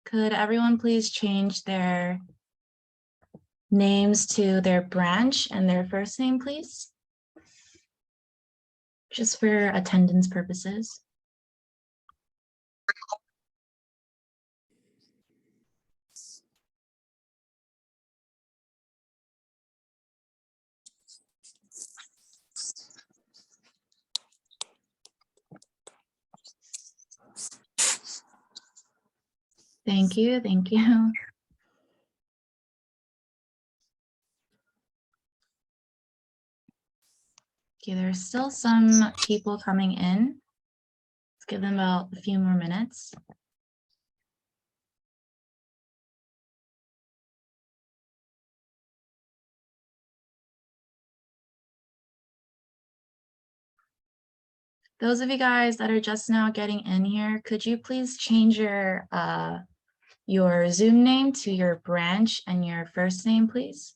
Could everyone please change their names to their branch and their first name, please? Just for attendance purposes. Thank you, thank you. Okay, there's still some people coming in. Let's give them about a few more minutes. Those of you guys that are just now getting in here, could you please change your Zoom name to your branch and your first name, please?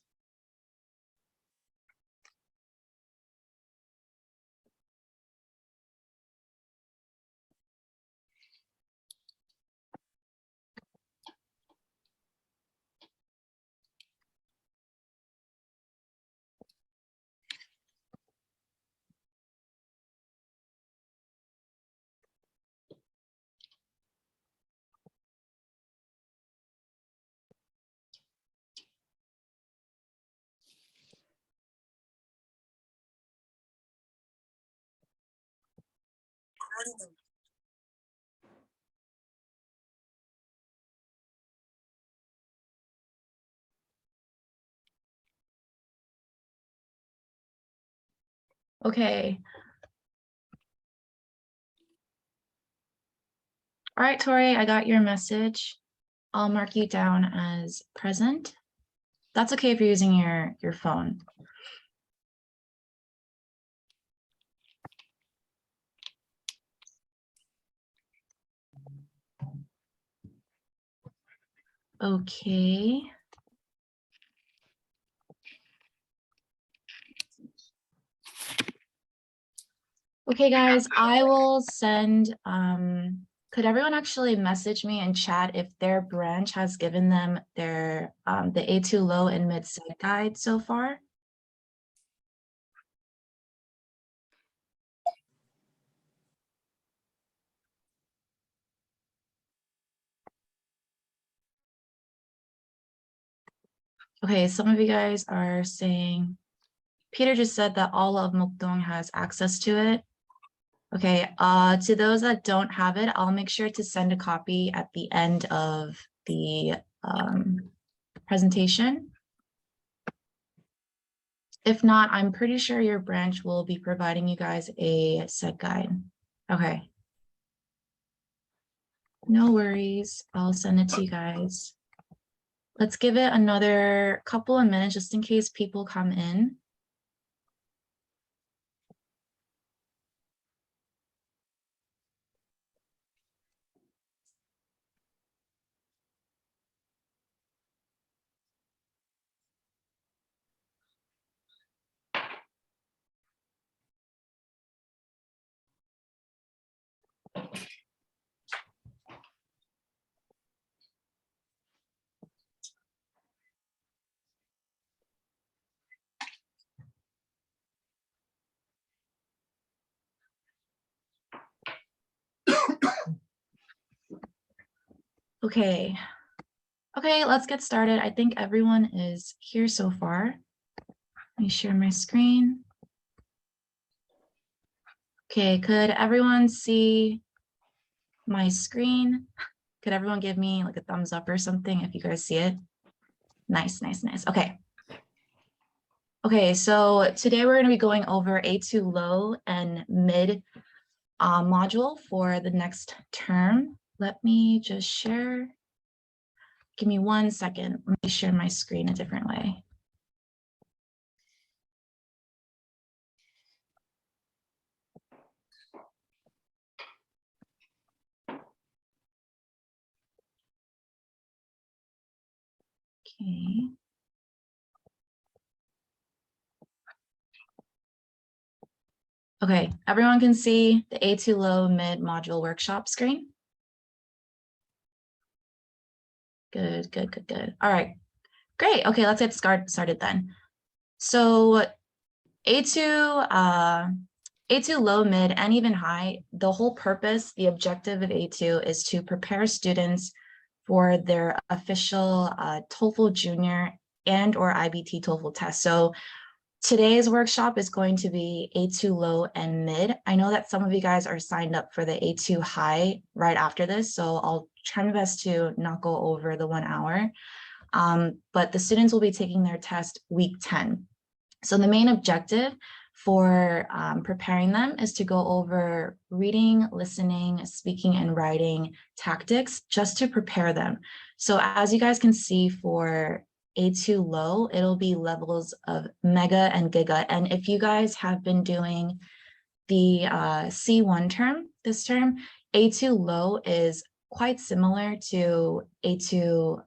Okay. All right, Tori, I got your message. I'll mark you down as present. That's okay if you're using your phone. Okay. Okay, guys, I will send, could everyone actually message me and chat if their branch has given them their the A2 low and mid set guide so far? Okay, some of you guys are saying, Peter just said that all of Mukdong has access to it. Okay, to those that don't have it, I'll make sure to send a copy at the end of the presentation. If not, I'm pretty sure your branch will be providing you guys a set guide. Okay. No worries, I'll send it to you guys. Let's give it another couple of minutes just in case people come in. Okay. Okay, let's get started. I think everyone is here so far. Let me share my screen. Okay, could everyone see my screen? Could everyone give me like a thumbs up or something if you guys see it? Nice, nice, nice. Okay. Okay, so today we're going to be going over A2 low and mid module for the next term. Let me just share. Give me 1 second. Let me share my screen a different way. Okay. Okay, everyone can see the A2 low mid module workshop screen. Good, good, good, good. All right, great. Okay, let's get started then. So A2, A2 low, mid, and even high, the whole purpose, the objective of A2 is to prepare students for their official TOEFL Junior and or IBT TOEFL test. So today's workshop is going to be A2 low and mid. I know that some of you guys are signed up for the A2 high right after this, so I'll try my best to not go over the 1 hour. But the students will be taking their test week 10. So the main objective for preparing them is to go over reading, listening, speaking, and writing tactics just to prepare them. So as you guys can see for A2 low, it'll be levels of mega and giga. And if you guys have been doing the C1 term, this term, A2 low is quite similar to A2,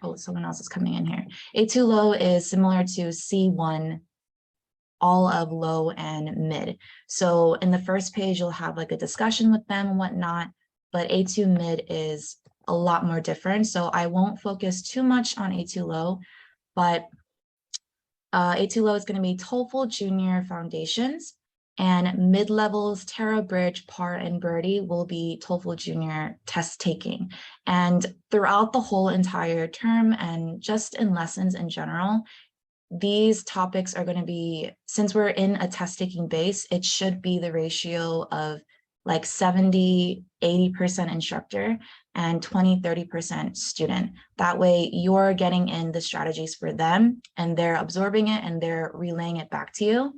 oh, someone else is coming in here. A2 low is similar to C1, all of low and mid. So in the first page, you'll have like a discussion with them and whatnot, but A2 mid is a lot more different. So I won't focus too much on A2 low, but A2 low is going to be TOEFL Junior Foundations, and mid-levels, Terra Bridge, PAR, and Birdie will be TOEFL Junior test taking. And throughout the whole entire term and just in lessons in general, these topics are going to be, since we're in a test taking base, it should be the ratio of like 70, 80% instructor and 20, 30% student. That way you're getting in the strategies for them and they're absorbing it and they're relaying it back to you.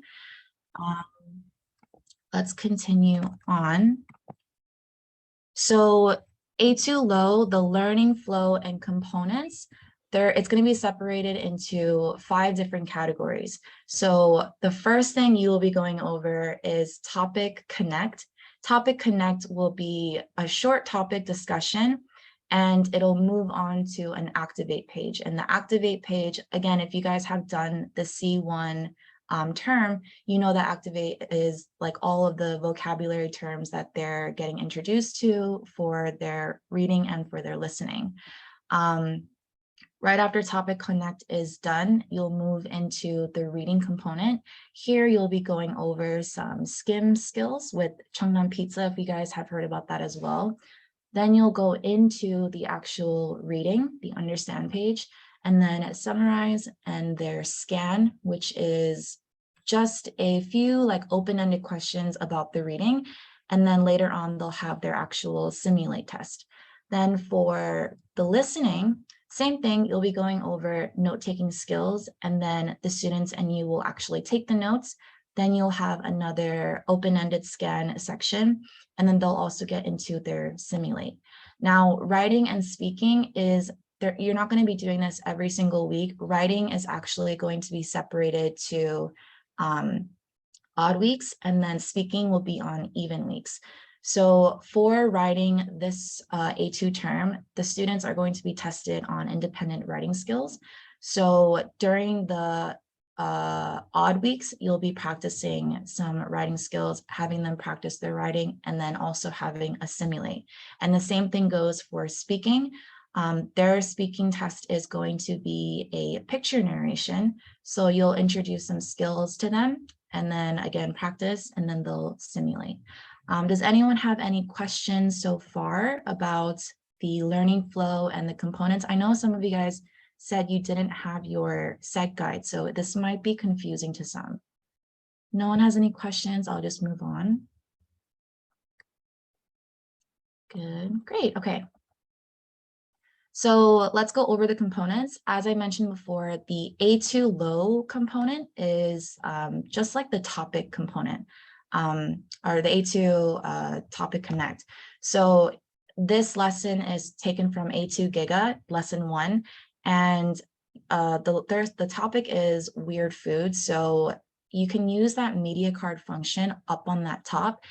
Let's continue on. So A2 low, the learning flow and components, it's going to be separated into 5 different categories. So the first thing you will be going over is topic connect. Topic connect will be a short topic discussion and it'll move on to an activate page. And the activate page, again, if you guys have done the C1 term, you know that activate is like all of the vocabulary terms that they're getting introduced to for their reading and for their listening. Right after topic connect is done, you'll move into the reading component. Here you'll be going over some skim skills with Cheongnam Pizza, if you guys have heard about that as well. Then you'll go into the actual reading, the understand page, and then summarize and their scan, which is just a few like open-ended questions about the reading. And then later on, they'll have their actual simulate test. Then for the listening, same thing, you'll be going over note-taking skills, and then the students and you will actually take the notes. Then you'll have another open-ended scan section, and then they'll also get into their simulate. Now, writing and speaking is, you're not going to be doing this every single week. Writing is actually going to be separated to odd weeks, and then speaking will be on even weeks. So for writing this A2 term, the students are going to be tested on independent writing skills. So during the odd weeks, you'll be practicing some writing skills, having them practice their writing, and then also having a simulate. And the same thing goes for speaking. Their speaking test is going to be a picture narration. So you'll introduce some skills to them, and then again, practice, and then they'll simulate. Does anyone have any questions so far about the learning flow and the components? I know some of you guys said you didn't have your set guide, so this might be confusing to some. No one has any questions, I'll just move on. Good, great, okay. So let's go over the components. As I mentioned before, the A2 low component is just like the topic component, or the A2 topic connect. So this lesson is taken from A2 Giga, lesson 1, and the topic is weird food. So you can use that media card function up on that top.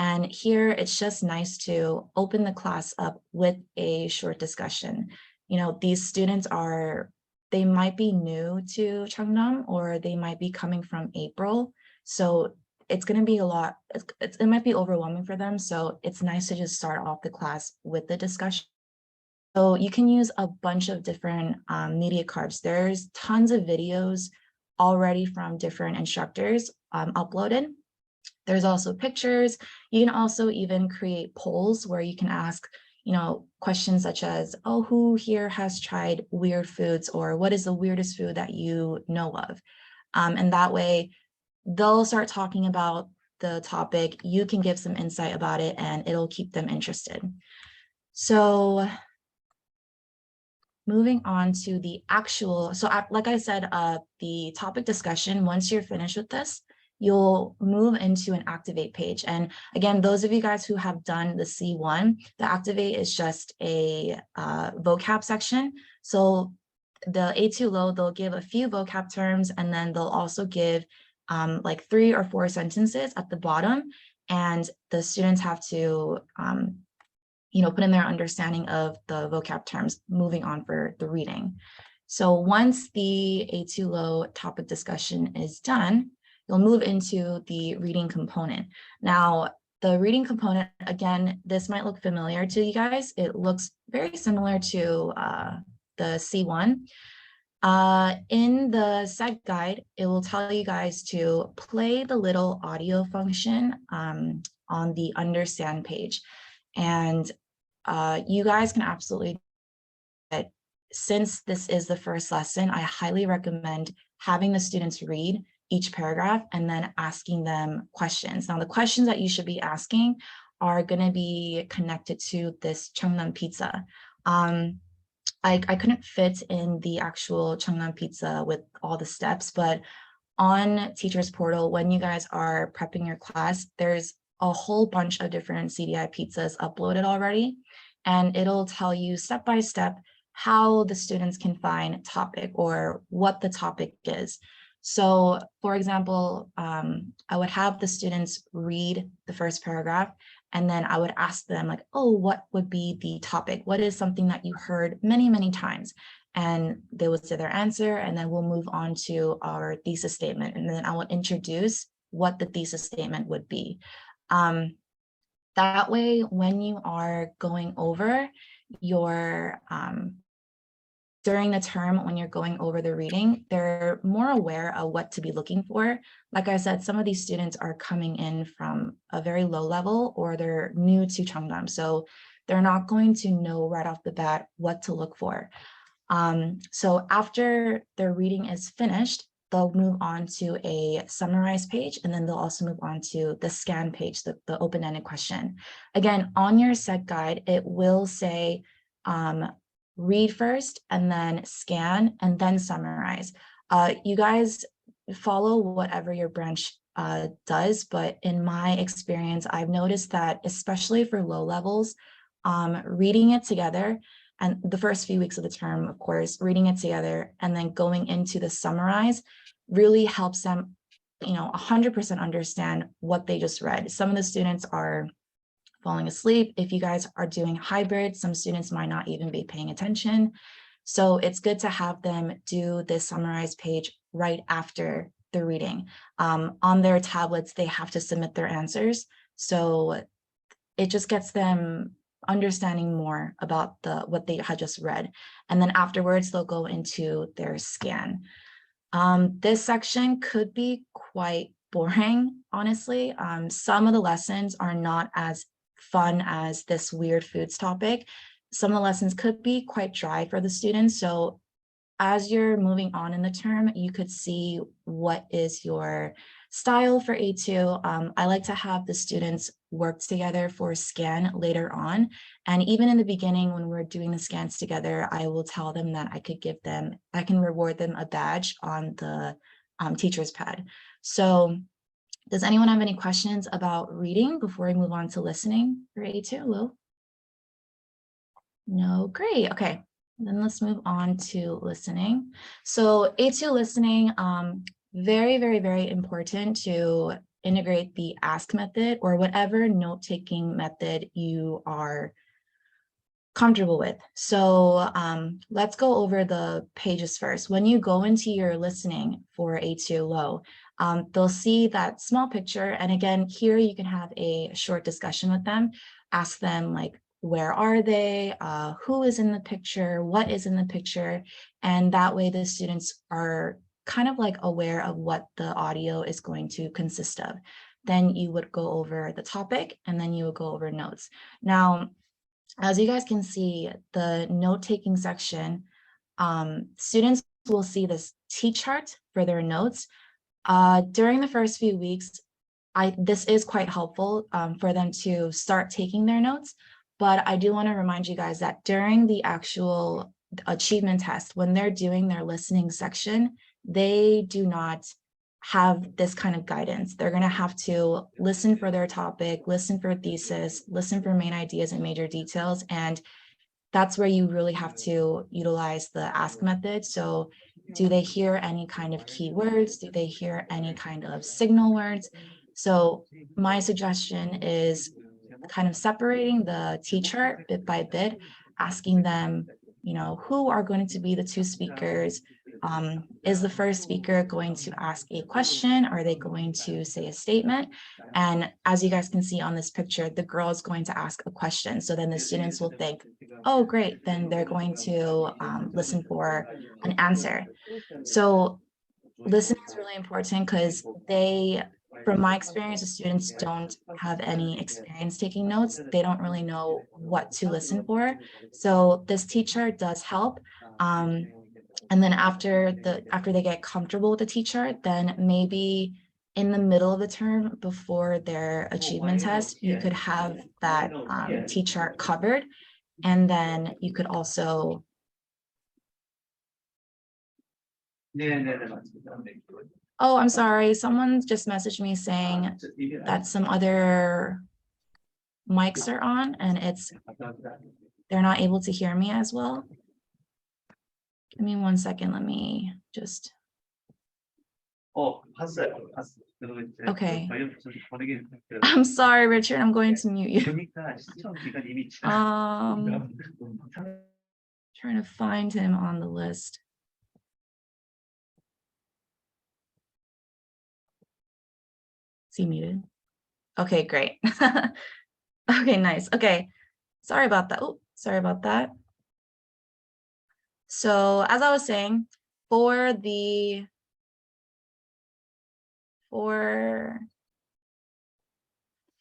And here it's just nice to open the class up with a short discussion. You know, these students they might be new to Cheongnam, or they might be coming from April. So it's going to be a lot, it might be overwhelming for them. So it's nice to just start off the class with the discussion. So you can use a bunch of different media cards. There's tons of videos already from different instructors uploaded. There's also pictures. You can also even create polls where you can ask, you know, questions such as, oh, who here has tried weird foods, or what is the weirdest food that you know of? And that way they'll start talking about the topic. You can give some insight about it and it'll keep them interested. So moving on to the actual, so like I said, the topic discussion, once you're finished with this, you'll move into an activate page. And again, those of you guys who have done the C1, the activate is just a vocab section. So the A2 low, they'll give a few vocab terms, and then they'll also give like 3 or 4 sentences at the bottom. And the students have to you know, put in their understanding of the vocab terms moving on for the reading. So once the A2 low topic discussion is done, you'll move into the reading component. Now, the reading component, again, this might look familiar to you guys. It looks very similar to the C1. In the set guide, it will tell you guys to play the little audio function on the understand page. And you guys can absolutely, since this is the first lesson, I highly recommend having the students read each paragraph and then asking them questions. Now, the questions that you should be asking are going to be connected to this Cheongnam pizza. I couldn't fit in the actual Cheongnam pizza with all the steps, but on Teachers Portal, when you guys are prepping your class, there's a whole bunch of different CDI pizzas uploaded already, and it'll tell you step by step how the students can find topic or what the topic is. So for example, I would have the students read the first paragraph, and then I would ask them like, oh, what would be the topic? What is something that you heard many, many times? And they would say their answer, and then we'll move on to our thesis statement. And then I will introduce what the thesis statement would be. That way, when you are going over your, during the term, when you're going over the reading, they're more aware of what to be looking for. Like I said, some of these students are coming in from a very low level, or they're new to Cheongnam. So they're not going to know right off the bat what to look for. So after their reading is finished, they'll move on to a summarized page, and then they'll also move on to the scan page, the open-ended question. Again, on your set guide, it will say read first, and then scan, and then summarize. You guys follow whatever your branch does, but in my experience, I've noticed that especially for low levels, reading it together, and the first few weeks of the term, of course, reading it together and then going into the summarize really helps them, you know, 100% understand what they just read. Some of the students are falling asleep. If you guys are doing hybrid, some students might not even be paying attention. So it's good to have them do this summarized page right after the reading. On their tablets, they have to submit their answers. So it just gets them understanding more about what they had just read. And then afterwards, they'll go into their scan. This section could be quite boring, honestly. Some of the lessons are not as fun as this weird foods topic. Some of the lessons could be quite dry for the students. So as you're moving on in the term, you could see what is your style for A2. I like to have the students work together for a scan later on. And even in the beginning, when we're doing the scans together, I will tell them that I can reward them a badge on the teacher's pad. So does anyone have any questions about reading before we move on to listening for A2, Lil? No, great, okay. Then let's move on to listening. So A2 listening, very, very, very important to integrate the ask method or whatever note-taking method you are comfortable with. So let's go over the pages first. When you go into your listening for A2 low, they'll see that small picture. And again, here you can have a short discussion with them, ask them like, where are they? Who is in the picture? What is in the picture? And that way the students are kind of like aware of what the audio is going to consist of. Then you would go over the topic and then you would go over notes. Now, as you guys can see, the note-taking section, students will see this T-chart for their notes. During the first few weeks, this is quite helpful for them to start taking their notes, but I do want to remind you guys that during the actual achievement test, when they're doing their listening section, they do not have this kind of guidance. They're going to have to listen for their topic, listen for thesis, listen for main ideas and major details. And that's where you really have to utilize the ask method. So do they hear any kind of keywords? Do they hear any kind of signal words? So my suggestion is kind of separating the T-chart bit by bit, asking them, you know, who are going to be the two speakers? Is the first speaker going to ask a question? Are they going to say a statement? And as you guys can see on this picture, the girl is going to ask a question. So then the students will think, oh, great, then they're going to listen for an answer. So listening is really important because from my experience, the students don't have any experience taking notes. They don't really know what to listen for. So this teacher does help. And then after they get comfortable with the teacher, then maybe in the middle of the term before their achievement test, you could have that T-chart covered. And then you could also oh, I'm sorry. Someone just messaged me saying that some other mics are on and they're not able to hear me as well. Give me 1 second. Let me just. Okay. I'm sorry, Richard. I'm going to mute you. Trying to find him on the list. Is he muted? Okay, great. Okay, nice. Okay, sorry about that. Oh, sorry about that. So as I was saying, for the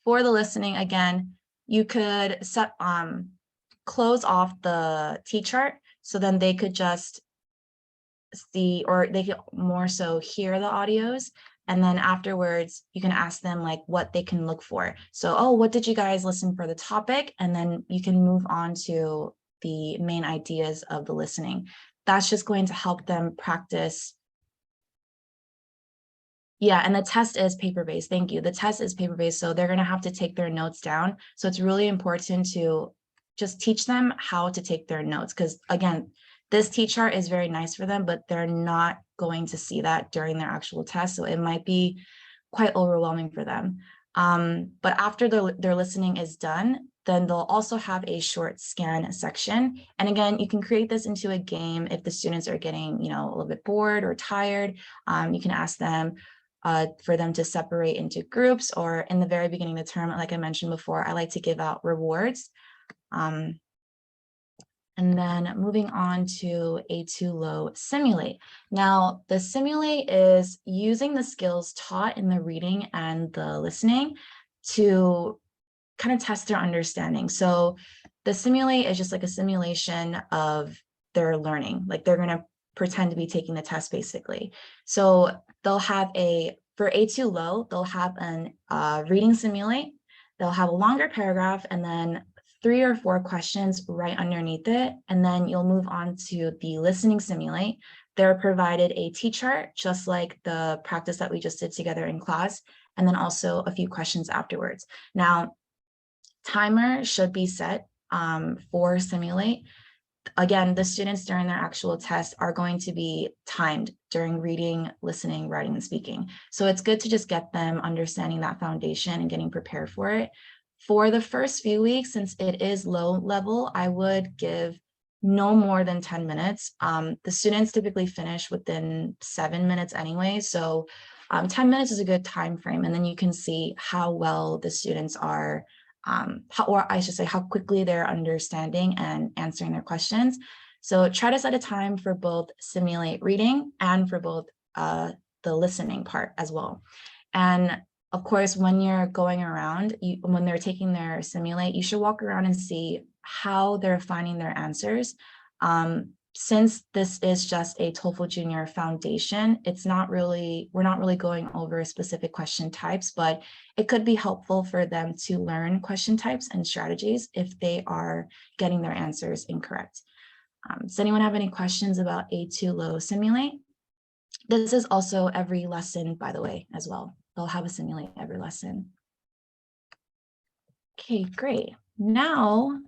listening, again, you could set close off the T-chart so then they could just see, or they could more so hear the audios. And then afterwards, you can ask them like what they can look for. So, oh, what did you guys listen for the topic? And then you can move on to the main ideas of the listening. That's just going to help them practice. Yeah, and the test is paper-based. Thank you. The test is paper-based, so they're going to have to take their notes down. So it's really important to just teach them how to take their notes because, again, this T-chart is very nice for them, but they're not going to see that during their actual test. So it might be quite overwhelming for them. But after their listening is done, then they'll also have a short scan section. And again, you can create this into a game if the students are getting, you know, a little bit bored or tired. You can ask them for them to separate into groups, or in the very beginning of the term, like I mentioned before, I like to give out rewards. And then moving on to A2 low simulate. Now the simulate is using the skills taught in the reading and the listening to kind of test their understanding. So the simulate is just like a simulation of their learning. Like they're going to pretend to be taking the test basically. So they'll have for A2 low, they'll have an reading simulate, they'll have a longer paragraph and then 3 or 4 questions right underneath it. And then you'll move on to the listening simulate. They're provided a T-chart, just like the practice that we just did together in class, and then also a few questions afterwards. Now, timer should be set for simulate. Again, the students during their actual test are going to be timed during reading, listening, writing, and speaking. So it's good to just get them understanding that foundation and getting prepared for it. For the first few weeks, since it is low level, I would give no more than 10 minutes. The students typically finish within 7 minutes anyway. So 10 minutes is a good time frame. And then you can see how well the students are or I should say how quickly they're understanding and answering their questions. So try to set a time for both simulate reading and for both the listening part as well. And of course, when you're going around, when they're taking their simulate, you should walk around and see how they're finding their answers. Since this is just a TOEFL Junior foundation, we're not really going over specific question types, but it could be helpful for them to learn question types and strategies if they are getting their answers incorrect. Does anyone have any questions about A2 low simulate? This is also every lesson, by the way, as well. They'll have a simulate every lesson. Okay, great. Now,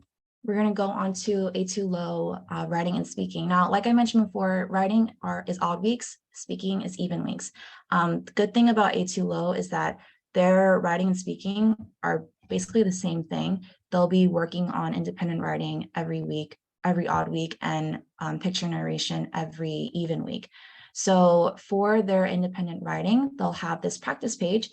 we're going to go on to A2 low writing and speaking. Now, like I mentioned before, writing is odd weeks, speaking is even weeks. The good thing about A2 low is that their writing and speaking are basically the same thing. They'll be working on independent writing every week, every odd week, and picture narration every even week. So for their independent writing, they'll have this practice page.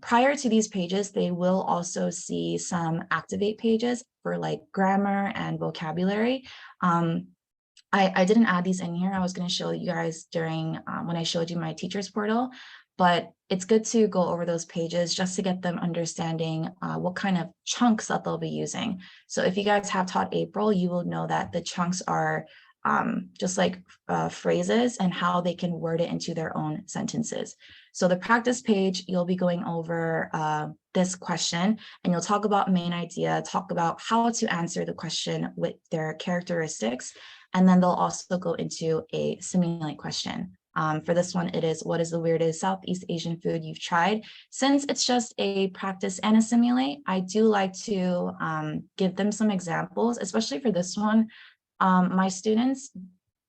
Prior to these pages, they will also see some activate pages for like grammar and vocabulary. I didn't add these in here. I was going to show you guys during when I showed you my teacher's portal, but it's good to go over those pages just to get them understanding what kind of chunks that they'll be using. So if you guys have taught April, you will know that the chunks are just like phrases and how they can word it into their own sentences. So the practice page, you'll be going over this question and you'll talk about main idea, talk about how to answer the question with their characteristics. And then they'll also go into a simulate question. For this one, it is, what is the weirdest Southeast Asian food you've tried? Since it's just a practice and a simulate, I do like to give them some examples, especially for this one. My students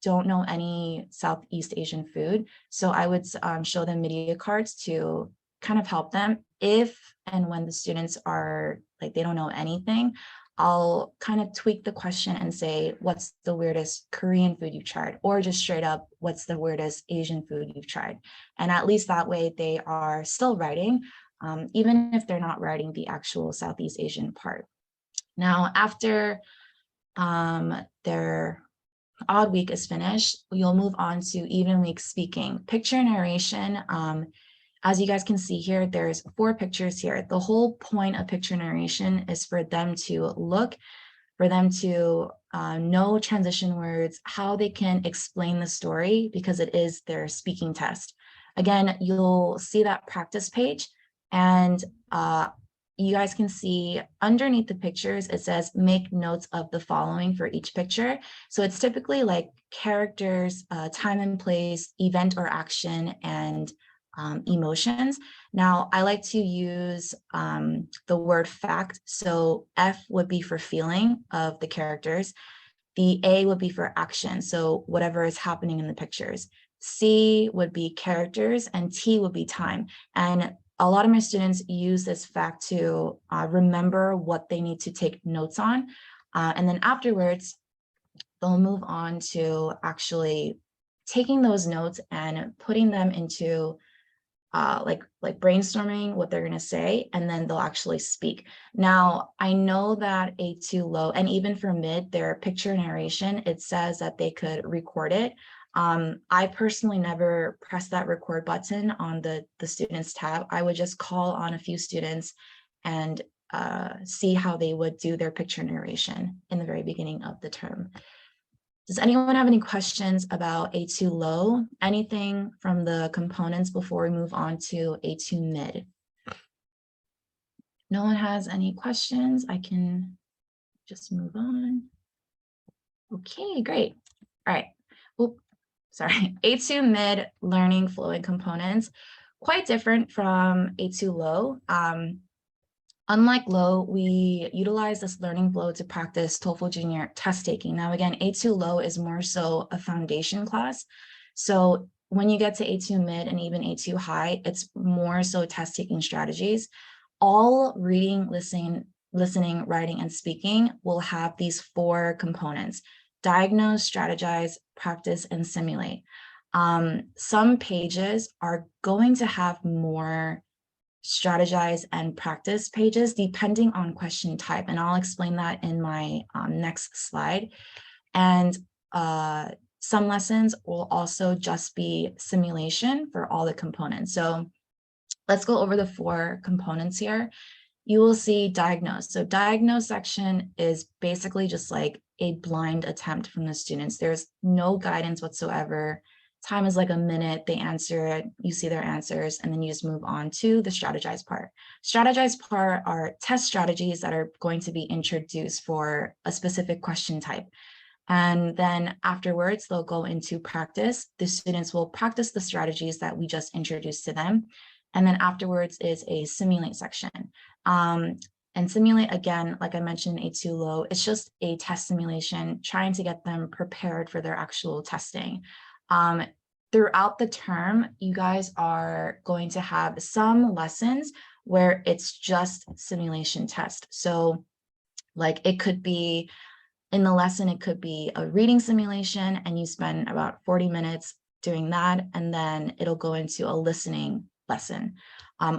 don't know any Southeast Asian food, so I would show them media cards to kind of help them. If and when the students are like, they don't know anything, I'll kind of tweak the question and say, what's the weirdest Korean food you've tried? Or just straight up, what's the weirdest Asian food you've tried? And at least that way they are still writing, even if they're not writing the actual Southeast Asian part. Now, after their odd week is finished, you'll move on to even week speaking. Picture narration, as you guys can see here, there's 4 pictures here. The whole point of picture narration is for them to look, for them to know transition words, how they can explain the story, because it is their speaking test. Again, you'll see that practice page, and you guys can see underneath the pictures, it says make notes of the following for each picture. So it's typically like characters, time and place, event or action, and emotions. Now, I like to use the word fact. So F would be for feeling of the characters. The A would be for action. So whatever is happening in the pictures. C would be characters, and T would be time. And a lot of my students use this fact to remember what they need to take notes on. And then afterwards, they'll move on to actually taking those notes and putting them into like brainstorming what they're going to say, and then they'll actually speak. Now, I know that A2 low, and even for mid, their picture narration, it says that they could record it. I personally never press that record button on the students tab. I would just call on a few students and see how they would do their picture narration in the very beginning of the term. Does anyone have any questions about A2 low? Anything from the components before we move on to A2 mid? No one has any questions. I can just move on. Okay, great. All right. Oop, sorry. A2 mid learning flow and components, quite different from A2 low. Unlike low, we utilize this learning flow to practice TOEFL Junior test taking. Now, again, A2 low is more so a foundation class. So when you get to A2 mid and even A2 high, it's more so test taking strategies. All reading, listening, writing, and speaking will have these 4 components: diagnose, strategize, practice, and simulate. Some pages are going to have more strategize and practice pages depending on question type, and I'll explain that in my next slide. And some lessons will also just be simulation for all the components. So let's go over the 4 components here. You will see diagnose. So diagnose section is basically just like a blind attempt from the students. There's no guidance whatsoever. Time is like a minute. They answer it, you see their answers, and then you just move on to the strategize part. Strategize part are test strategies that are going to be introduced for a specific question type. And then afterwards, they'll go into practice. The students will practice the strategies that we just introduced to them. And then afterwards is a simulate section. And simulate, again, like I mentioned, A2 low, it's just a test simulation, trying to get them prepared for their actual testing. Throughout the term, you guys are going to have some lessons where it's just simulation test. So like it could be in the lesson, it could be a reading simulation and you spend about 40 minutes doing that, and then it'll go into a listening lesson.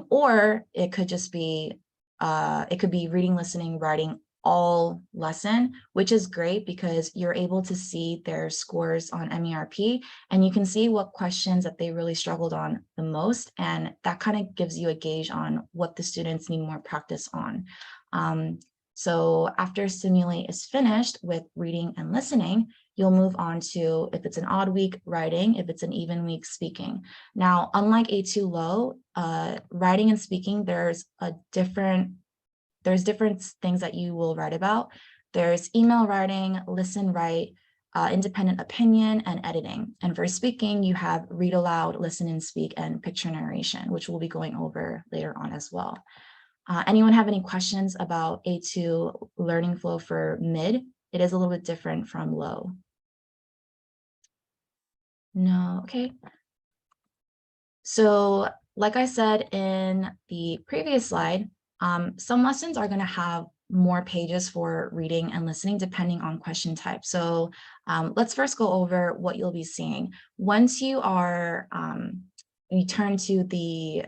Or it could just be, reading, listening, writing all lesson, which is great because you're able to see their scores on MERP and you can see what questions that they really struggled on the most. And that kind of gives you a gauge on what the students need more practice on. So after simulate is finished with reading and listening, you'll move on to, if it's an odd week, writing, if it's an even week, speaking. Now, unlike A2 low, writing and speaking, there's different things that you will write about. There's email writing, listen, write, independent opinion, and editing. And for speaking, you have read aloud, listen and speak, and picture narration, which we'll be going over later on as well. Anyone have any questions about A2 learning flow for mid? It is a little bit different from low. No, okay. So like I said in the previous slide, some lessons are going to have more pages for reading and listening depending on question type. So let's first go over what you'll be seeing. Once you are, you turn to the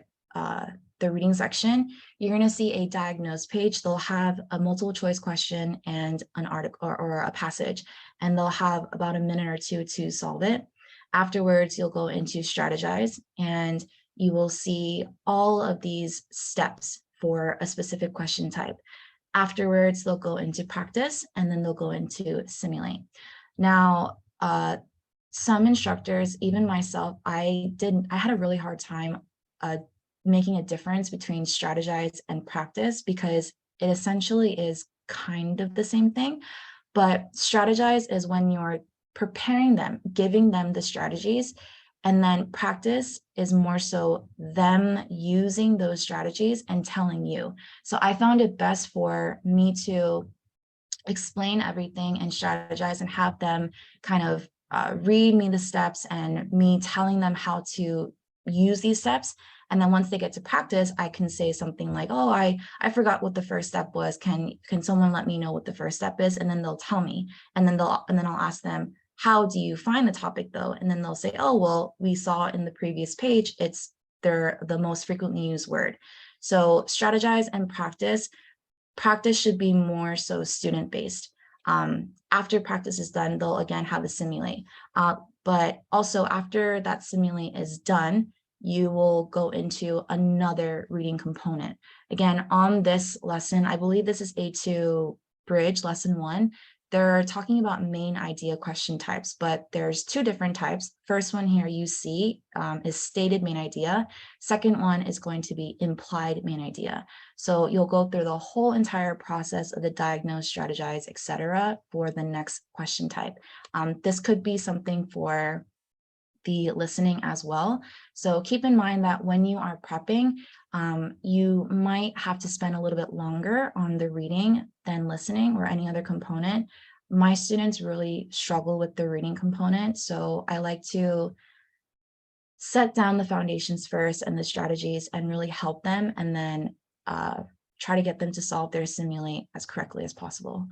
reading section, you're going to see a diagnose page. They'll have a multiple choice question and an article or a passage, and they'll have about a minute or two to solve it. Afterwards, you'll go into strategize and you will see all of these steps for a specific question type. Afterwards, they'll go into practice and then they'll go into simulate. Now, some instructors, even myself, I had a really hard time making a difference between strategize and practice because it essentially is kind of the same thing. But strategize is when you're preparing them, giving them the strategies, and then practice is more so them using those strategies and telling you. So I found it best for me to explain everything and strategize and have them kind of read me the steps and me telling them how to use these steps. And then once they get to practice, I can say something like, oh, I forgot what the first step was. Can someone let me know what the first step is? And then they'll tell me. And then I'll ask them, how do you find the topic though? And then they'll say, oh, well, we saw in the previous page, it's the most frequently used word. So strategize and practice should be more so student-based. After practice is done, they'll again have a simulate. But also after that simulate is done, you will go into another reading component. Again, on this lesson, I believe this is A2 Bridge, lesson 1. they're talking about main idea question types, but there's two different types. First one here you see is stated main idea. Second one is going to be implied main idea. So you'll go through the whole entire process of the diagnose, strategize, etc. for the next question type. This could be something for the listening as well. So keep in mind that when you are prepping, you might have to spend a little bit longer on the reading than listening or any other component. My students really struggle with the reading component, so I like to set down the foundations first and the strategies and really help them, and then try to get them to solve their simulate as correctly as possible.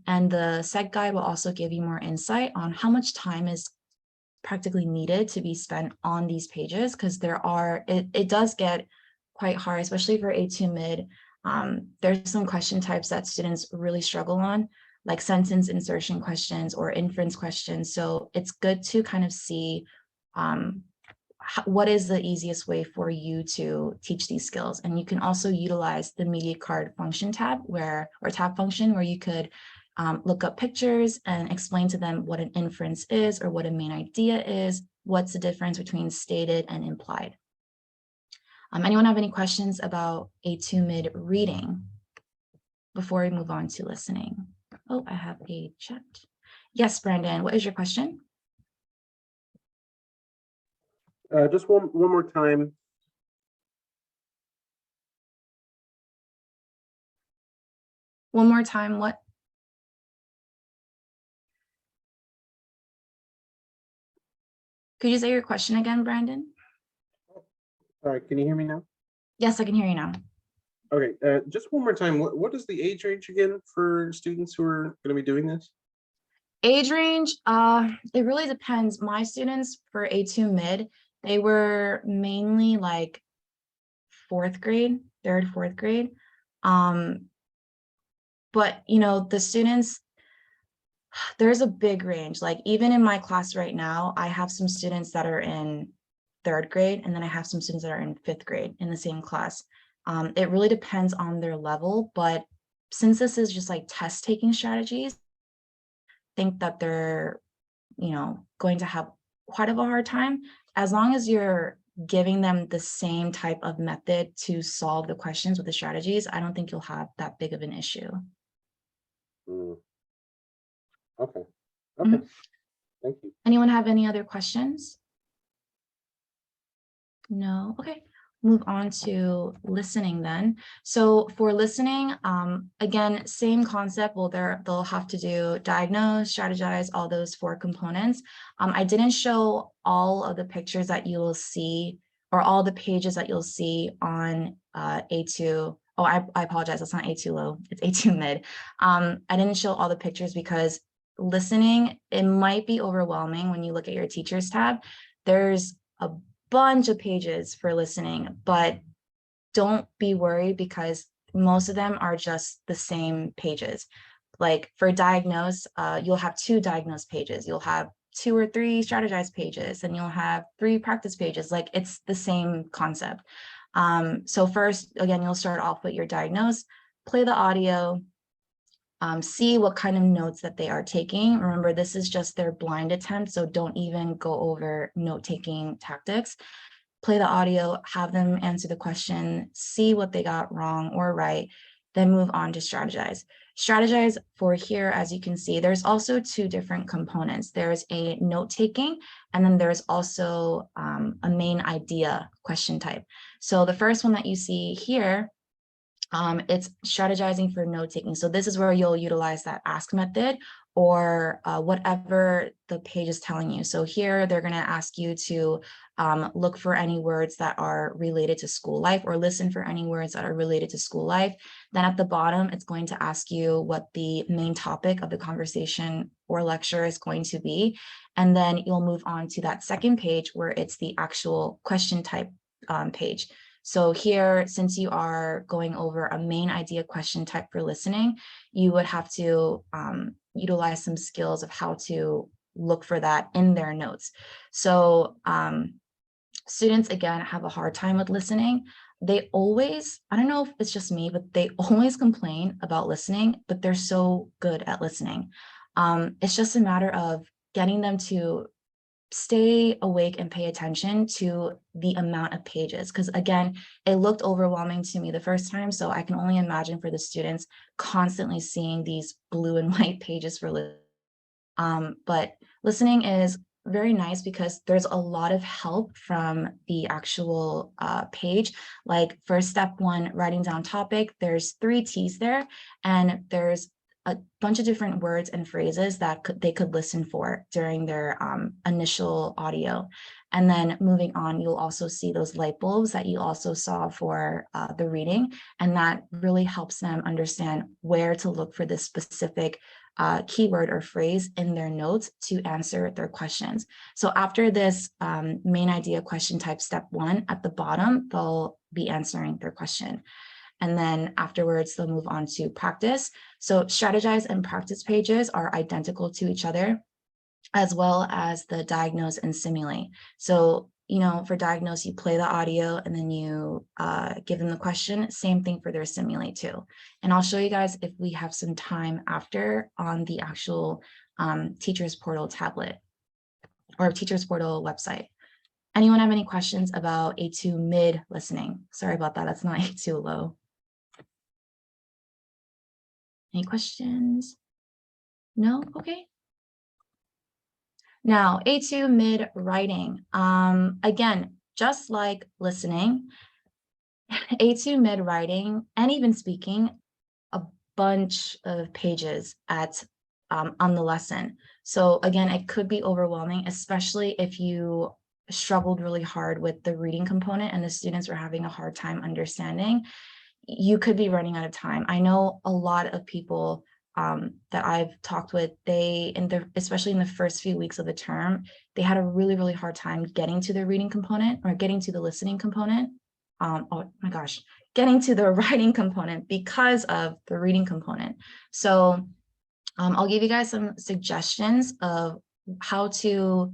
And the SEG guide will also give you more insight on how much time is practically needed to be spent on these pages, because it does get quite hard, especially for A2 mid. There's some question types that students really struggle on, like sentence insertion questions or inference questions. So it's good to kind of see what is the easiest way for you to teach these skills. And you can also utilize the media card function tab or tab function, where you could look up pictures and explain to them what an inference is or what a main idea is, what's the difference between stated and implied. Anyone have any questions about A2 mid reading before we move on to listening? Oh, I have a chat. Yes, Brandon, what is your question? Just one more time. One more time, what? Could you say your question again, Brandon? All right, can you hear me now? Yes, I can hear you now. Okay, just one more time. What is the age range again for students who are going to be doing this? Age range, it really depends. My students for A2 mid, they were mainly like fourth grade, third, fourth grade. But you know, the students, there's a big range. Like even in my class right now, I have some students that are in third grade, and then I have some students that are in fifth grade in the same class. It really depends on their level, but since this is just like test taking strategies, I think that they're, you know, going to have quite of a hard time. As long as you're giving them the same type of method to solve the questions with the strategies, I don't think you'll have that big of an issue. Okay. Okay. Thank you. Anyone have any other questions? No. Okay. Move on to listening then. So for listening, again, same concept. Well, they'll have to do diagnose, strategize, all those 4 components. I didn't show all of the pictures that you will see, or all the pages that you'll see on A2. Oh, I apologize. That's not A2 low. It's A2 mid. I didn't show all the pictures because listening, it might be overwhelming when you look at your teachers tab. There's a bunch of pages for listening, but don't be worried because most of them are just the same pages. Like for diagnose, you'll have 2 diagnose pages. You'll have 2 or 3 strategize pages, and you'll have 3 practice pages. Like it's the same concept. So first, again, you'll start off with your diagnose, play the audio, see what kind of notes that they are taking. Remember, this is just their blind attempt, so don't even go over note-taking tactics. Play the audio, have them answer the question, see what they got wrong or right, then move on to strategize. Strategize for here, as you can see, there's also 2 different components. There's a note-taking, and then there's also a main idea question type. So the first one that you see here, it's strategizing for note taking. So this is where you'll utilize that ask method or whatever the page is telling you. So here they're going to ask you to look for any words that are related to school life, or listen for any words that are related to school life. Then at the bottom, it's going to ask you what the main topic of the conversation or lecture is going to be. And then you'll move on to that second page where it's the actual question type page. So here, since you are going over a main idea question type for listening, you would have to utilize some skills of how to look for that in their notes. So students, again, have a hard time with listening. they always, I don't know if it's just me, but they always complain about listening, but they're so good at listening. It's just a matter of getting them to stay awake and pay attention to the amount of pages. Because again, it looked overwhelming to me the first time. So I can only imagine for the students constantly seeing these blue and white pages for listening. But listening is very nice because there's a lot of help from the actual page. Like for step 1, writing down topic, there's 3 T's there, and there's a bunch of different words and phrases that they could listen for during their initial audio. And then moving on, you'll also see those light bulbs that you also saw for the reading. And that really helps them understand where to look for this specific keyword or phrase in their notes to answer their questions. So after this main idea question type step 1, at the bottom, they'll be answering their question. And then afterwards, they'll move on to practice. So strategize and practice pages are identical to each other, as well as the diagnose and simulate. So, you know, for diagnose, you play the audio and then you give them the question. Same thing for their simulate too. And I'll show you guys if we have some time after on the actual Teachers Portal tablet or Teachers Portal website. Anyone have any questions about A2 mid listening? Sorry about that, that's not A2 low. Any questions? No? Okay. Now, A2 mid writing. Again, just like listening, A2 mid writing and even speaking, a bunch of pages at on the lesson. So again, it could be overwhelming, especially if you struggled really hard with the reading component and the students were having a hard time understanding. You could be running out of time. I know a lot of people that I've talked with, especially in the first few weeks of the term, they had a really, really hard time getting to the reading component or getting to the listening component. Oh my gosh, getting to the writing component because of the reading component. So I'll give you guys some suggestions of how to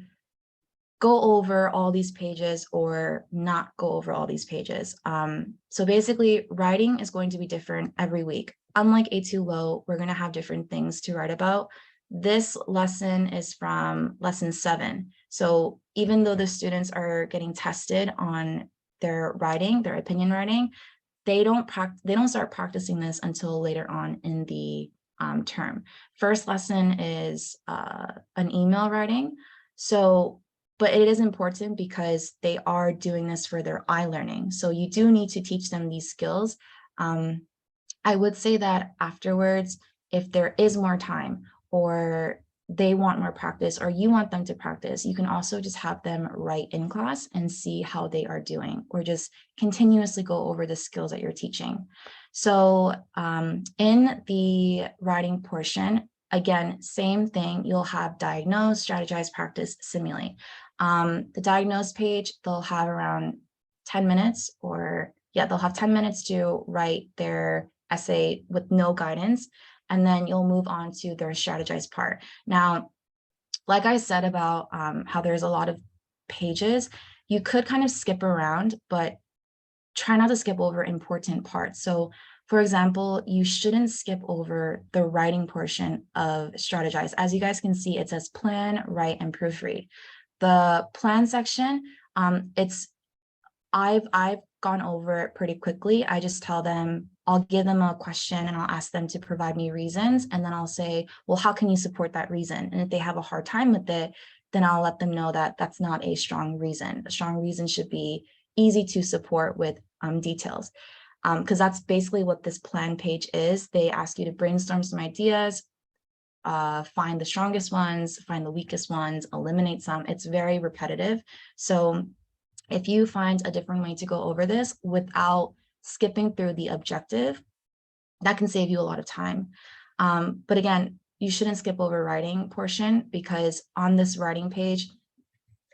go over all these pages or not go over all these pages. So basically, writing is going to be different every week. Unlike A2 low, we're going to have different things to write about. This lesson is from lesson 7. So even though the students are getting tested on their writing, their opinion writing, they don't start practicing this until later on in the term. First lesson is an email writing. So but it is important because they are doing this for their I-learning. So you do need to teach them these skills. I would say that afterwards, if there is more time or they want more practice or you want them to practice, you can also just have them write in class and see how they are doing, or just continuously go over the skills that you're teaching. So in the writing portion, again, same thing, you'll have diagnose, strategize, practice, simulate. The diagnose page, they'll have around 10 minutes they'll have 10 minutes to write their essay with no guidance. And then you'll move on to their strategize part. Now, like I said about how there's a lot of pages, you could kind of skip around, but try not to skip over important parts. So for example, you shouldn't skip over the writing portion of strategize. As you guys can see, it says plan, write, and proofread. The plan section, I've gone over it pretty quickly. I just tell them, I'll give them a question and I'll ask them to provide me reasons. And then I'll say, well, how can you support that reason? And if they have a hard time with it, then I'll let them know that that's not a strong reason. A strong reason should be easy to support with details. Because that's basically what this plan page is. They ask you to brainstorm some ideas, find the strongest ones, find the weakest ones, eliminate some. It's very repetitive. So if you find a different way to go over this without skipping through the objective, that can save you a lot of time. But again, you shouldn't skip over writing portion, because on this writing page,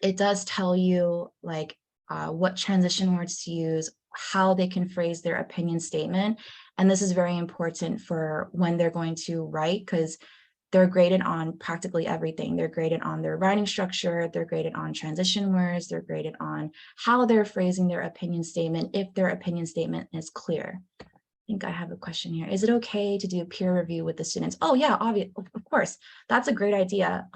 it does tell you like what transition words to use, how they can phrase their opinion statement. And this is very important for when they're going to write, because they're graded on practically everything. They're graded on their writing structure, they're graded on transition words, they're graded on how they're phrasing their opinion statement, if their opinion statement is clear. I think I have a question here. Is it okay to do peer review with the students? Oh yeah, obviously, of course. That's a great idea.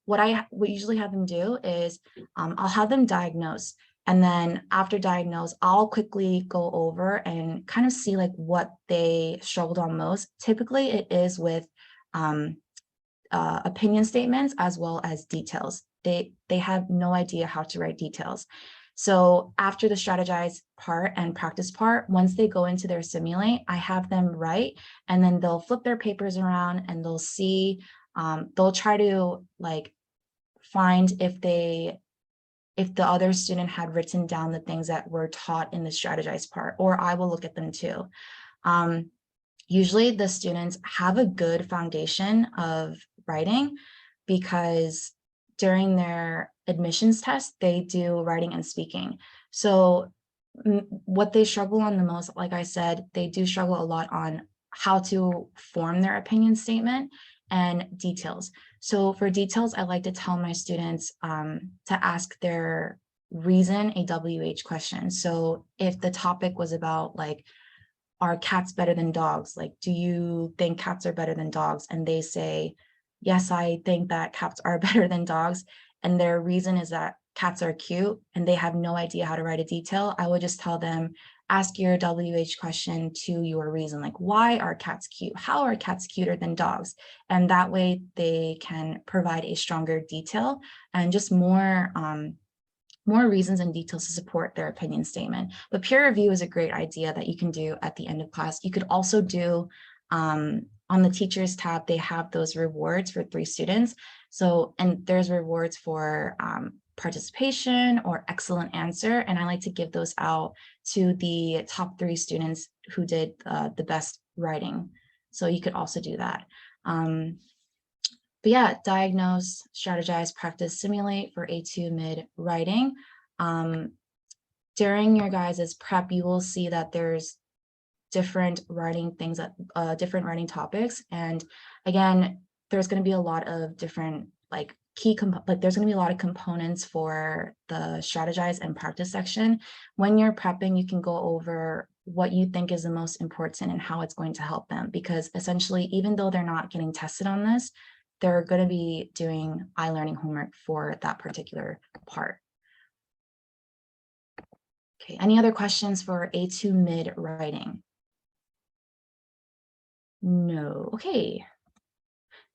What usually have them do is I'll have them diagnose. And then after diagnose, I'll quickly go over and kind of see like what they struggled on most. Typically it is with opinion statements as well as details. They have no idea how to write details. So after the strategize part and practice part, once they go into their simulate, I have them write, and then they'll flip their papers around and they'll see, they'll try to like find if the other student had written down the things that were taught in the strategize part, or I will look at them too. Usually the students have a good foundation of writing because during their admissions test, they do writing and speaking. So what they struggle on the most, like I said, they do struggle a lot on how to form their opinion statement and details. So for details, I like to tell my students to ask their reason a WH question. So if the topic was about like, are cats better than dogs? Like, do you think cats are better than dogs? And they say, yes, I think that cats are better than dogs. And their reason is that cats are cute and they have no idea how to write a detail. I would just tell them, ask your WH question to your reason, like, why are cats cute? How are cats cuter than dogs? And that way they can provide a stronger detail and just more reasons and details to support their opinion statement. But peer review is a great idea that you can do at the end of class. You could also do on the teachers tab, they have those rewards for 3 students. So, and there's rewards for participation or excellent answer. And I like to give those out to the top 3 students who did the best writing. So you could also do that. But yeah, diagnose, strategize, practice, simulate for A2 mid writing. During your guys' prep, you will see that there's different writing things that different writing topics. And again, there's going to be a lot of different like there's going to be a lot of components for the strategize and practice section. When you're prepping, you can go over what you think is the most important and how it's going to help them, because essentially, even though they're not getting tested on this, they're going to be doing iLearning homework for that particular part. Okay, any other questions for A2 mid writing? No, okay.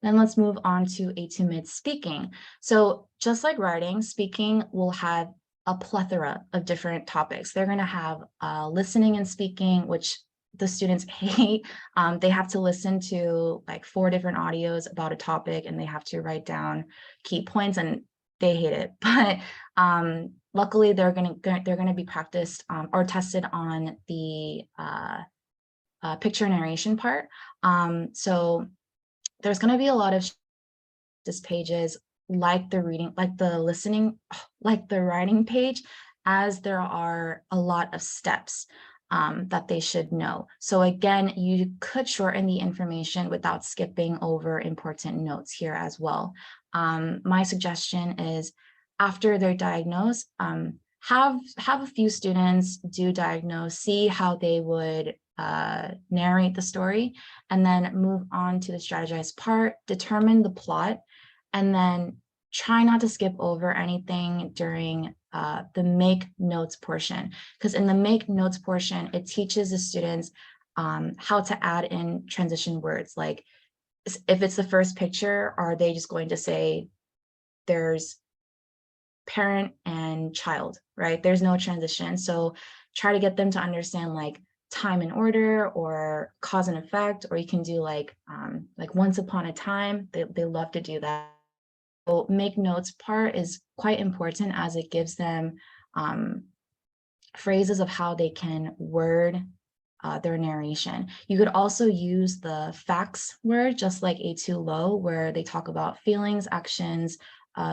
Then let's move on to A2 mid speaking. So just like writing, speaking will have a plethora of different topics. They're going to have listening and speaking, which the students hate. They have to listen to like 4 different audios about a topic and they have to write down key points and they hate it. But luckily they're going to be practiced or tested on the picture narration part. So there's going to be a lot of this pages like the reading, like the listening, like the writing page, as there are a lot of steps that they should know. So again, you could shorten the information without skipping over important notes here as well. My suggestion is after they're diagnosed, have a few students do diagnose, see how they would narrate the story, and then move on to the strategized part, determine the plot, and then try not to skip over anything during the make notes portion, because in the make notes portion, it teaches the students how to add in transition words. Like if it's the first picture, are they just going to say there's parent and child, right? There's no transition. So try to get them to understand like time and order or cause and effect, or you can do like once upon a time. They love to do that. So make notes part is quite important as it gives them phrases of how they can word their narration. You could also use the facts word, just like A2 low, where they talk about feelings, actions,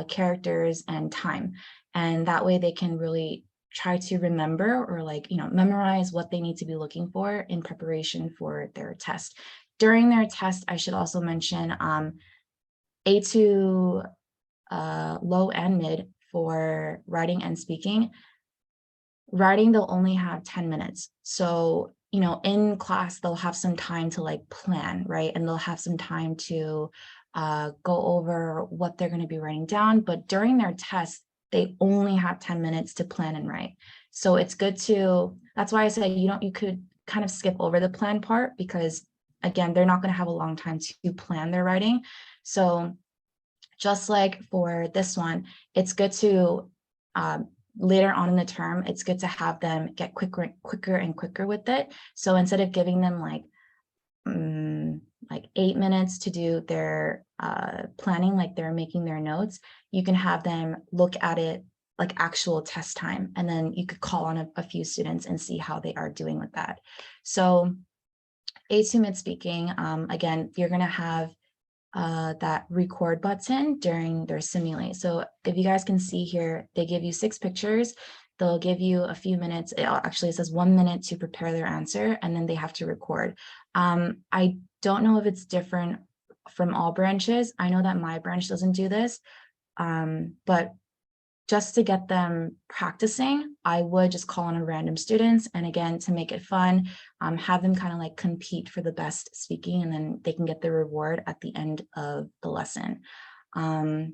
characters, and time. And that way they can really try to remember or like, memorize what they need to be looking for in preparation for their test. During their test, I should also mention, A2 low and mid for writing and speaking. Writing, they'll only have 10 minutes. So, you know, in class, they'll have some time to like plan, right? And they'll have some time to go over what they're going to be writing down. But during their test, they only have 10 minutes to plan and write. So it's good to, that's why I said, you could kind of skip over the plan part because again, they're not going to have a long time to plan their writing. So just like for this one, it's good to later on in the term, it's good to have them get quicker and quicker with it. So instead of giving them like 8 minutes to do their planning, like they're making their notes, you can have them look at it like actual test time. And then you could call on a few students and see how they are doing with that. So A2 mid speaking, again, you're gonna have that record button during their simulate. So if you guys can see here, they give you 6 pictures. They'll give you a few minutes. Actually, it says 1 minute to prepare their answer, and then they have to record. I don't know if it's different from all branches. I know that my branch doesn't do this, but just to get them practicing, I would just call on a random students. And again, to make it fun, have them kind of like compete for the best speaking, and then they can get the reward at the end of the lesson. I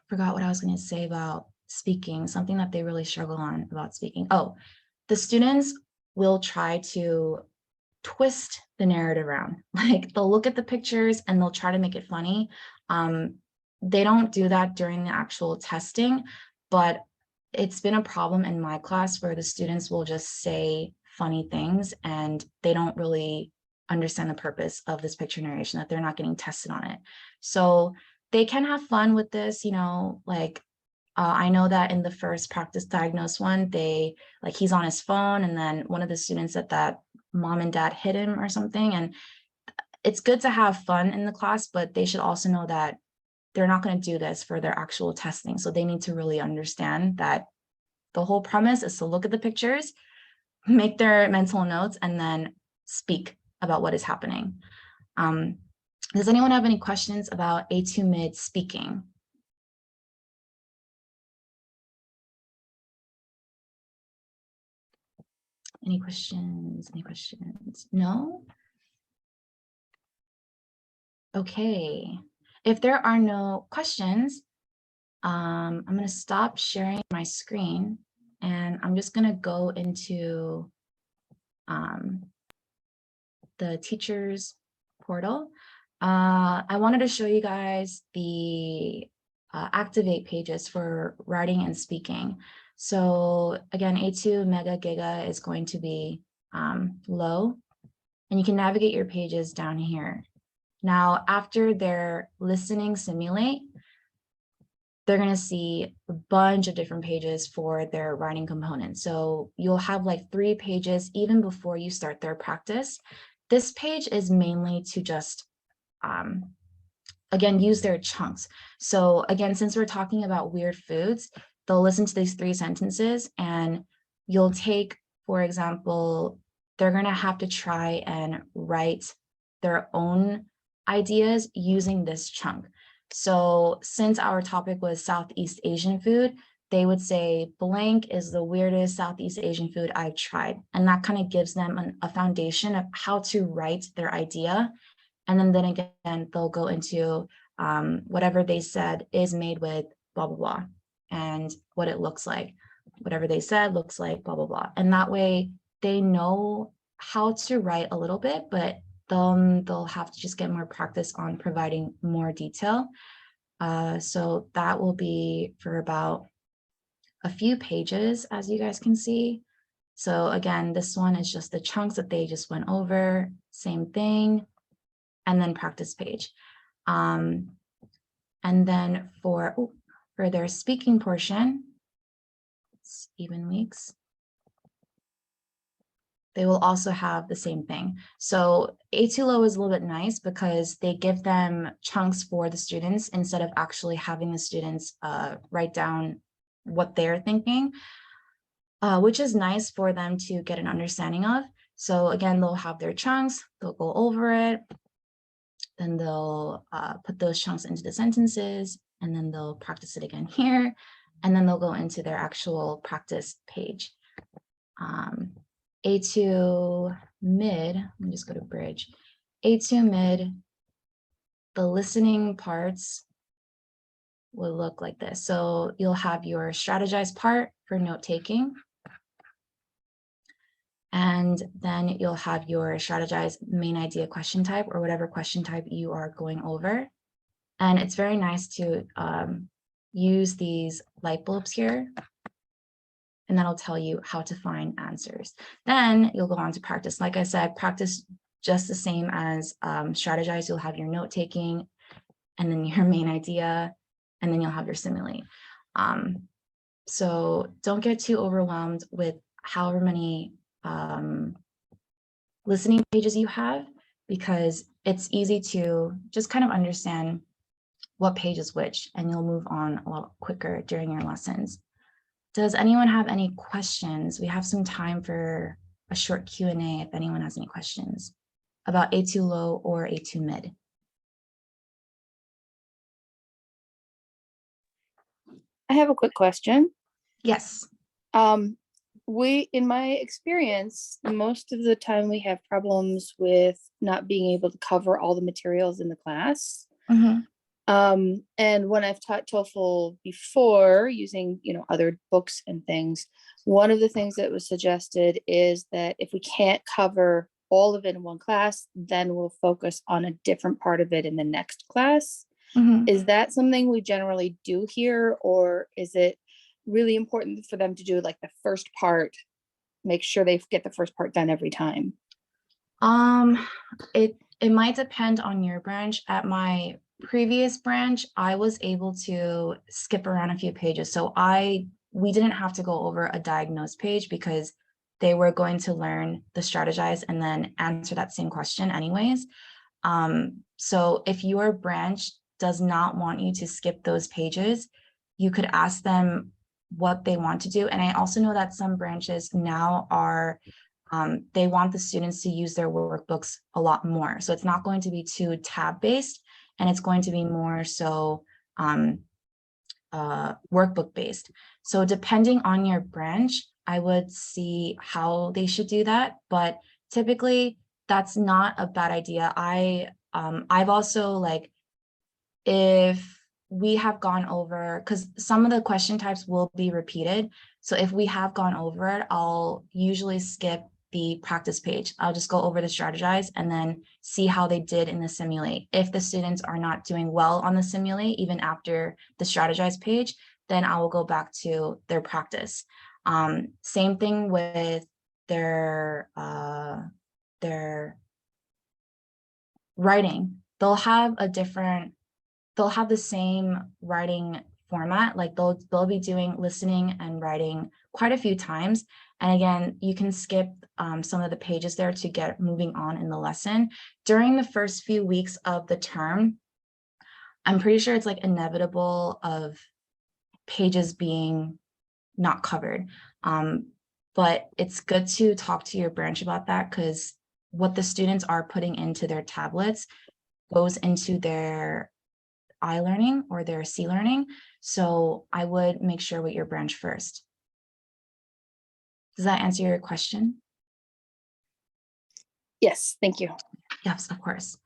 forgot what I was going to say about speaking, something that they really struggle on about speaking. Oh, the students will try to twist the narrative around. Like they'll look at the pictures and they'll try to make it funny. They don't do that during the actual testing, but it's been a problem in my class where the students will just say funny things and they don't really understand the purpose of this picture narration, that they're not getting tested on it. So they can have fun with this, you know, like I know that in the first practice diagnose one, he's on his phone, and then one of the students said that mom and dad hit him or something. And it's good to have fun in the class, but they should also know that they're not going to do this for their actual testing. So they need to really understand that the whole premise is to look at the pictures, make their mental notes, and then speak about what is happening. Does anyone have any questions about A2 mid speaking? Any questions? Any questions? No? Okay. If there are no questions, I'm going to stop sharing my screen and I'm just going to go into the teachers portal. I wanted to show you guys the activate pages for writing and speaking. So again, A2 Mega Giga is going to be low, and you can navigate your pages down here. Now, after their listening simulate, they're going to see a bunch of different pages for their writing component. So you'll have like 3 pages even before you start their practice. This page is mainly to just, again, use their chunks. So again, since we're talking about weird foods, they'll listen to these 3 sentences and you'll take, for example, they're going to have to try and write their own ideas using this chunk. So since our topic was Southeast Asian food, they would say blank is the weirdest Southeast Asian food I've tried. And that kind of gives them a foundation of how to write their idea. And then again, they'll go into whatever they said is made with blah, blah, blah, and what it looks like. Whatever they said looks like blah, blah, blah. And that way they know how to write a little bit, but they'll have to just get more practice on providing more detail. So that will be for about a few pages, as you guys can see. So again, this one is just the chunks that they just went over, same thing, and then practice page. And then for their speaking portion, it's even weeks. They will also have the same thing. So A2 low is a little bit nice because they give them chunks for the students instead of actually having the students write down what they're thinking, which is nice for them to get an understanding of. So again, they'll have their chunks, they'll go over it, then they'll put those chunks into the sentences, and then they'll practice it again here, and then they'll go into their actual practice page. A2 mid, let me just go to bridge. A2 mid, the listening parts will look like this. So you'll have your strategized part for note taking. And then you'll have your strategized main idea question type, or whatever question type you are going over. And it's very nice to use these light bulbs here, and that'll tell you how to find answers. Then you'll go on to practice. Like I said, practice just the same as strategize. You'll have your note taking, and then your main idea, and then you'll have your simulate. So don't get too overwhelmed with however many listening pages you have, because it's easy to just kind of understand what page is which, and you'll move on a lot quicker during your lessons. Does anyone have any questions? We have some time for a short Q&A if anyone has any questions about A2 low or A2 mid. I have a quick question. Yes. In my experience, most of the time we have problems with not being able to cover all the materials in the class. Mm-hmm. And when I've taught TOEFL before using, other books and things, one of the things that was suggested is that if we can't cover all of it in one class, then we'll focus on a different part of it in the next class. Mm-hmm. Is that something we generally do here, or is it really important for them to do like the first part, make sure they get the first part done every time? It might depend on your branch. At my previous branch, I was able to skip around a few pages. So we didn't have to go over a diagnose page, because they were going to learn the strategize and then answer that same question anyways. So if your branch does not want you to skip those pages, you could ask them what they want to do. And I also know that some branches now are, they want the students to use their workbooks a lot more. So it's not going to be too tab-based, and it's going to be more so workbook based. So depending on your branch, I would see how they should do that. But typically, that's not a bad idea. I've also, if we have gone over, because some of the question types will be repeated. So if we have gone over it, I'll usually skip the practice page. I'll just go over the strategize and then see how they did in the simulate. If the students are not doing well on the simulate, even after the strategize page, then I will go back to their practice. Same thing with their writing. They'll have the same writing format. Like they'll be doing listening and writing quite a few times. And again, you can skip some of the pages there to get moving on in the lesson. During the first few weeks of the term, I'm pretty sure it's inevitable of pages being not covered. But it's good to talk to your branch about that, because what the students are putting into their tablets goes into their iLearning or their C-learning. So I would make sure with your branch first. Does that answer your question? Yes, thank you. Yes, of course.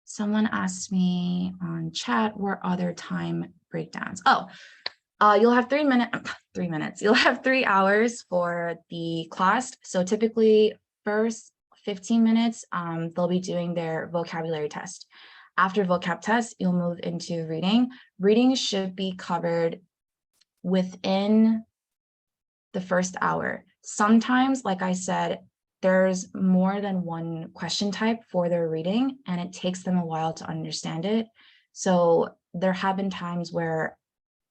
Someone asked me on chat, what other time breakdowns? You'll have 3 minutes. You'll have 3 hours for the class. So typically first 15 minutes, they'll be doing their vocabulary test. After vocab test, you'll move into reading. Reading should be covered within the first hour. Sometimes, like I said, there's more than one question type for their reading, and it takes them a while to understand it. So there have been times where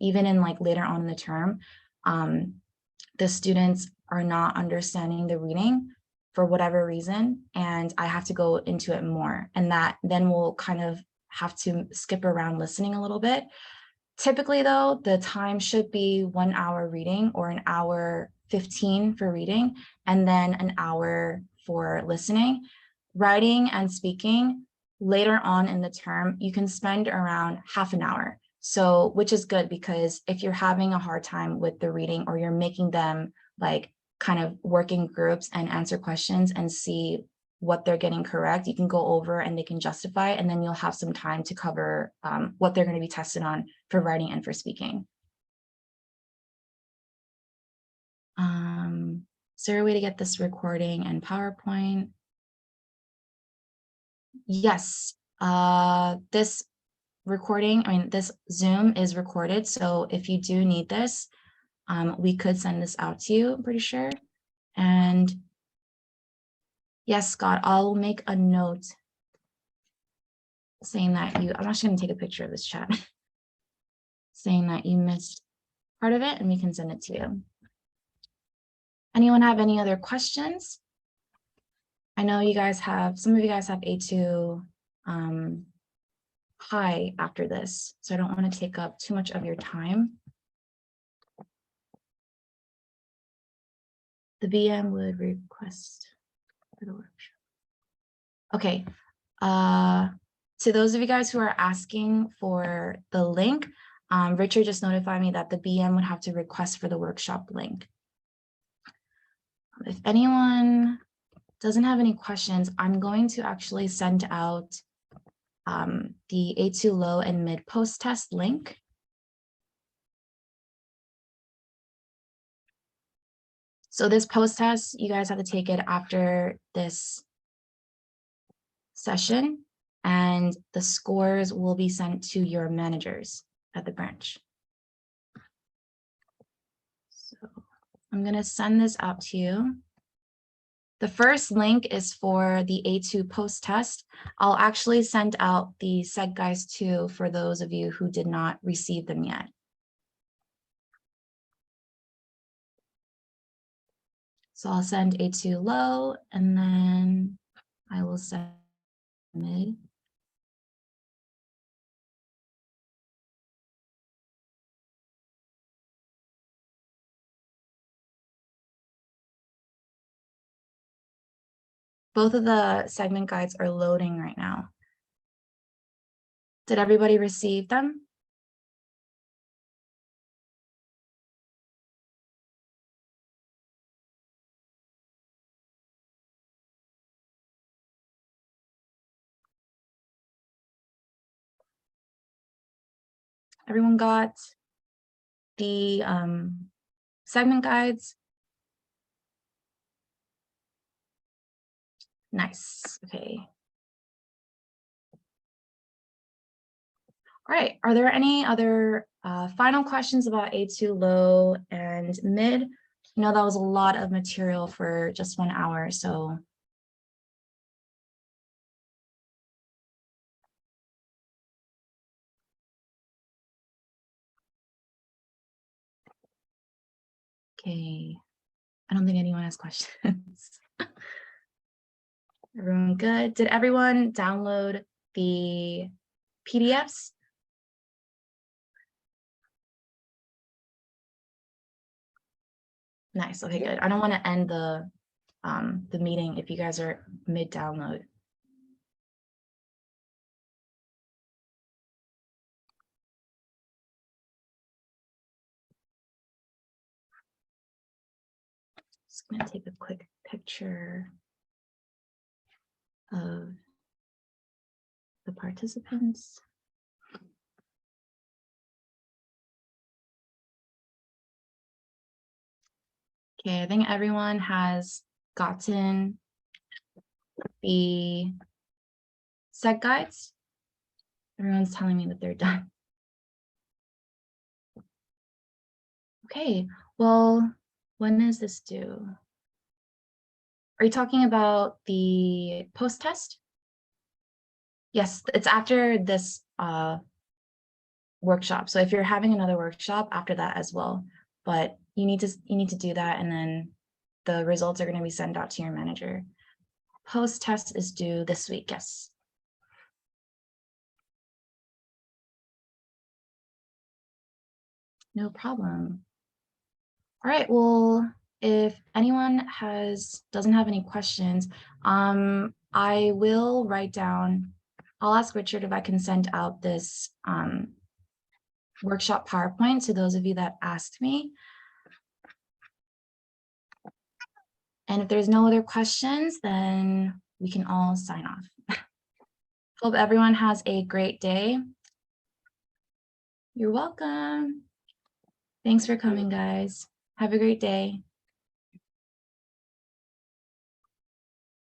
even in later on in the term, the students are not understanding the reading for whatever reason, and I have to go into it more. And that then we'll kind of have to skip around listening a little bit. Typically though, the time should be 1 hour reading, or an hour 15 for reading, and then an hour for listening. writing and speaking later on in the term, you can spend around half an hour. So, which is good because if you're having a hard time with the reading or you're making them like kind of work in groups and answer questions and see what they're getting correct, you can go over and they can justify, and then you'll have some time to cover what they're going to be tested on for writing and for speaking. Is there a way to get this recording and PowerPoint? Yes, this recording, this Zoom is recorded. So if you do need this, we could send this out to you, I'm pretty sure. And yes, Scott, I'll make a note saying that I'm actually going to take a picture of this chat, saying that you missed part of it and we can send it to you. Anyone have any other questions? I know you guys have, some of you guys have A2 high after this, so I don't want to take up too much of your time. The VM would request for the workshop. Okay, to those of you guys who are asking for the link, Richard just notified me that the BM would have to request for the workshop link. If anyone doesn't have any questions, I'm going to actually send out the A2 low and mid post-test link. So this post-test, you guys have to take it after this session, and the scores will be sent to your managers at the branch. So I'm going to send this out to you. The first link is for the A2 post-test. I'll actually send out the seg guides too for those of you who did not receive them yet. So I'll send A2 low, and then I will send mid. Both of the segment guides are loading right now. Did everybody receive them? Everyone got the segment guides? Nice, okay. All right, are there any other final questions about A2 low and mid? I know that was a lot of material for just 1 hour, so. Okay, I don't think anyone has questions. Everyone good? Did everyone download the PDFs? Nice, okay, good. I don't want to end the meeting if you guys are mid-download. Just gonna take a quick picture of the participants. Okay, I think everyone has gotten the seg guides. Everyone's telling me that they're done. Okay, well, when is this due? Are you talking about the post-test? Yes, it's after this workshop. So if you're having another workshop after that as well, but you need to do that, and then the results are going to be sent out to your manager. Post-test is due this week, yes. No problem. All right, well, if anyone doesn't have any questions, I will write down, I'll ask Richard if I can send out this workshop PowerPoint to those of you that asked me. And if there's no other questions, then we can all sign off. Hope everyone has a great day. You're welcome. Thanks for coming, guys. Have a great day.